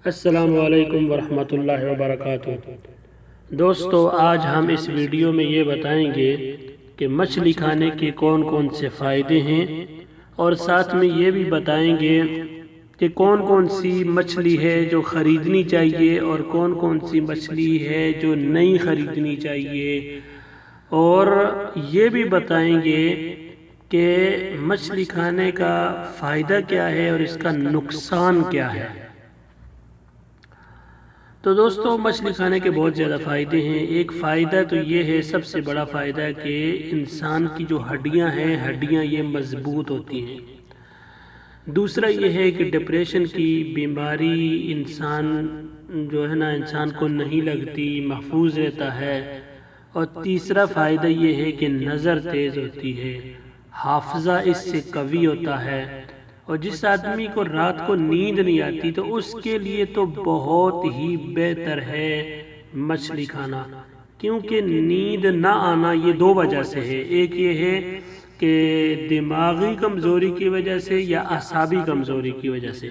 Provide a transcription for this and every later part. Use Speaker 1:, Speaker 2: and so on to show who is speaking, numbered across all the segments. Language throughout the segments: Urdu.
Speaker 1: السلام علیکم ورحمۃ اللہ وبرکاتہ۔ دوستو، آج ہم اس ویڈیو میں یہ بتائیں گے کہ مچھلی کھانے کے کون کون سے فائدے ہیں، اور ساتھ میں یہ بھی بتائیں گے کہ کون کون سی مچھلی ہے جو خریدنی چاہیے اور کون کون سی مچھلی ہے جو نہیں خریدنی چاہیے، اور یہ بھی بتائیں گے کہ مچھلی کھانے کا فائدہ کیا ہے اور اس کا نقصان کیا ہے۔ تو دوستو، مچھلی کھانے کے بہت زیادہ فائدے ہیں۔ ایک فائدہ تو یہ ہے، سب سے بڑا فائدہ، کہ انسان کی جو ہڈیاں ہیں، ہڈیاں یہ مضبوط ہوتی ہیں۔ دوسرا یہ ہے کہ ڈپریشن کی بیماری انسان کو نہیں لگتی، محفوظ رہتا ہے۔ اور تیسرا فائدہ یہ ہے کہ نظر تیز ہوتی ہے، حافظہ اس سے قوی ہوتا ہے، اور جس آدمی کو رات کو نیند نہیں آتی تو اس کے لیے تو بہت ہی بہتر ہے مچھلی کھانا، کیونکہ نیند نہ آنا یہ دو وجہ سے ہے۔ ایک یہ ہے کہ دماغی کمزوری کی وجہ سے یا اعصابی کمزوری کی وجہ سے،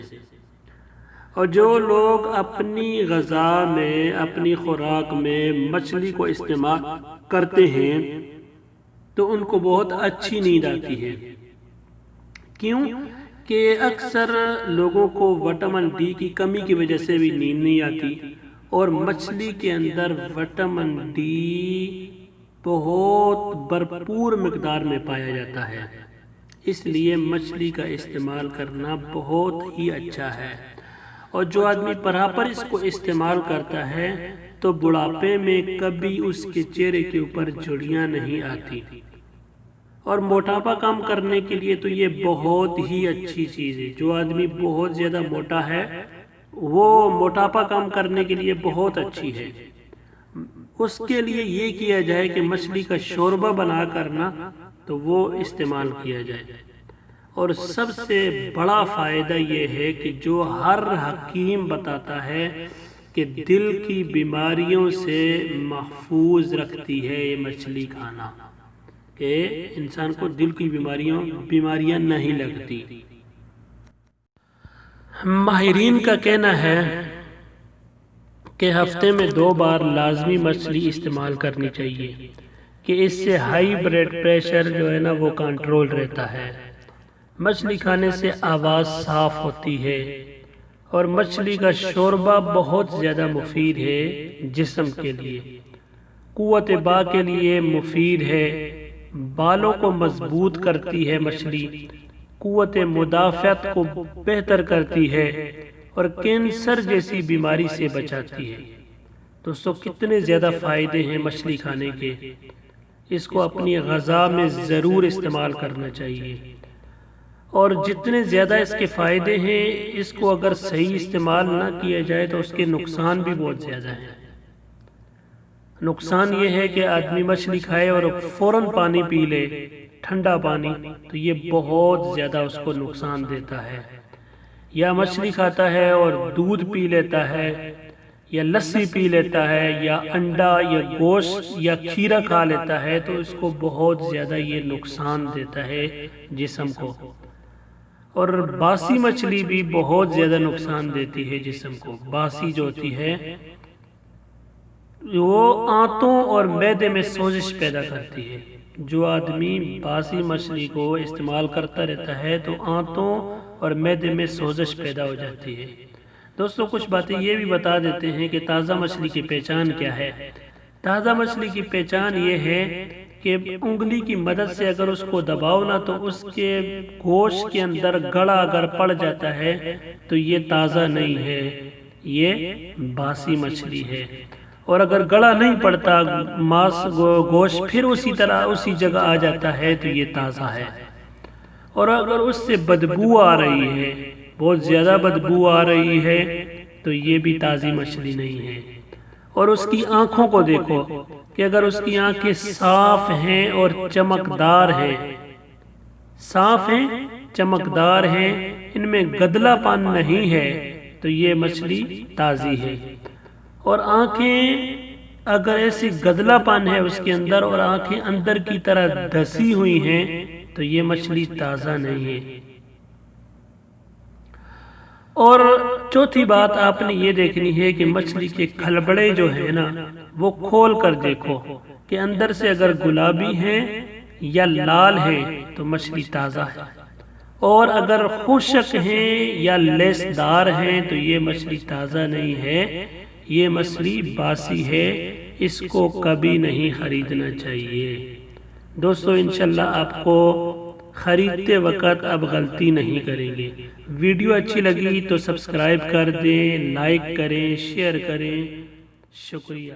Speaker 1: اور جو لوگ اپنی غذا میں، اپنی خوراک میں مچھلی کو استعمال کرتے ہیں تو ان کو بہت اچھی نیند آتی ہے۔ کیوں کہ اکثر لوگوں کو وٹامن ڈی کی کمی کی وجہ سے بھی نیند نہیں آتی، اور مچھلی کے اندر وٹامن ڈی بہت بھرپور مقدار میں پایا جاتا ہے، اس لیے مچھلی کا استعمال کرنا بہت ہی اچھا ہے۔ اور جو آدمی برابر اس کو استعمال کرتا ہے تو بڑھاپے میں کبھی اس کے چہرے کے اوپر جھریاں نہیں آتی، اور موٹاپا کم کرنے کے لیے تو یہ بہت ہی اچھی چیز ہے۔ جو آدمی بہت زیادہ موٹا ہے وہ موٹاپا کم کرنے کے لیے بہت اچھی ہے، اس کے لیے یہ کیا جائے کہ مچھلی کا شوربہ بنا کرنا تو وہ استعمال کیا جائے۔ اور سب سے بڑا فائدہ یہ ہے کہ جو ہر حکیم بتاتا ہے کہ دل کی بیماریوں سے محفوظ رکھتی ہے یہ مچھلی کھانا، کہ انسان کو دل کی بیماریاں نہیں لگتی۔ ماہرین کا کہنا ہے کہ ہفتے میں 2 بار لازمی مچھلی استعمال کرنی چاہیے، کہ اس سے ہائی بلڈ پریشر وہ کنٹرول رہتا ہے۔ مچھلی کھانے سے آواز صاف ہوتی ہے، اور مچھلی کا شوربہ بہت زیادہ مفید ہے جسم کے لیے، قوت باہ کے لیے مفید ہے، بالوں کو مضبوط کرتی ہے مچھلی، قوت مدافعت کو بہتر کرتی ہے، اور کینسر جیسی بیماری سے بچاتی ہے۔ دوستو، کتنے زیادہ فائدے ہیں مچھلی کھانے کے، اس کو اپنی غذا میں ضرور استعمال کرنا چاہیے۔ اور جتنے زیادہ اس کے فائدے ہیں، اس کو اگر صحیح استعمال نہ کیا جائے تو اس کے نقصان بھی بہت زیادہ ہیں۔ نقصان یہ ہے کہ آدمی مچھلی کھائے اور فوراً پانی پی لے، ٹھنڈا پانی، تو یہ بہت زیادہ اس کو نقصان دیتا ہے۔ یا مچھلی کھاتا ہے اور دودھ پی لیتا ہے، یا لسی پی لیتا ہے، یا انڈا یا گوشت یا کھیرا کھا لیتا ہے، تو اس کو بہت زیادہ یہ نقصان دیتا ہے جسم کو۔ اور باسی مچھلی بھی بہت زیادہ نقصان دیتی ہے جسم کو۔ باسی جو ہوتی ہے وہ آنتوں اور معدے میں سوزش پیدا کرتی ہے۔ جو آدمی باسی مچھلی کو استعمال کرتا رہتا ہے تو آنتوں اور معدے میں سوزش پیدا ہو جاتی ہے۔ دوستو، کچھ باتیں یہ بھی بتا دیتے ہیں کہ تازہ مچھلی کی پہچان کیا ہے۔ تازہ مچھلی کی پہچان یہ ہے کہ انگلی کی مدد سے اگر اس کو دباؤ نا تو اس کے گوشت کے اندر گڑا اگر پڑ جاتا ہے تو یہ تازہ نہیں ہے، یہ باسی مچھلی ہے۔ اور اگر گڑا نہیں پڑتا گوشت پھر اسی طرح اسی جگہ آ جاتا ہے تو یہ تازہ ہے۔ اور اگر اس سے بدبو آ رہی ہے، بہت زیادہ بدبو آ رہی ہے، تو یہ بھی تازی مچھلی نہیں ہے۔ اور اس کی آنکھوں کو دیکھو کہ اگر اس کی آنکھیں صاف ہیں اور چمکدار ہیں، صاف ہیں، چمکدار ہیں، ان میں گدلا پن نہیں ہے، تو یہ مچھلی تازی ہے۔ اور آنکھیں اگر ایسی گدلا پن ہے اس کے اندر اور آنکھیں اندر کی طرح دھسی ہوئی ہیں تو یہ مچھلی تازہ نہیں ہے۔ اور چوتھی بات آپ نے یہ دیکھنی ہے کہ مچھلی کے کھلبڑے جو ہے نا وہ کھول کر دیکھو کہ اندر سے اگر گلابی ہیں یا لال ہیں تو مچھلی تازہ ہے، اور اگر خشک ہیں یا لیسدار ہیں تو یہ مچھلی تازہ نہیں ہے، یہ مچھلی باسی ہے، اس کو کبھی نہیں خریدنا چاہیے۔ دوستو انشاءاللہ آپ کو خریدتے وقت اب غلطی نہیں کریں گے۔ ویڈیو اچھی لگی تو سبسکرائب کر دیں، لائک کریں، شیئر کریں، شکریہ۔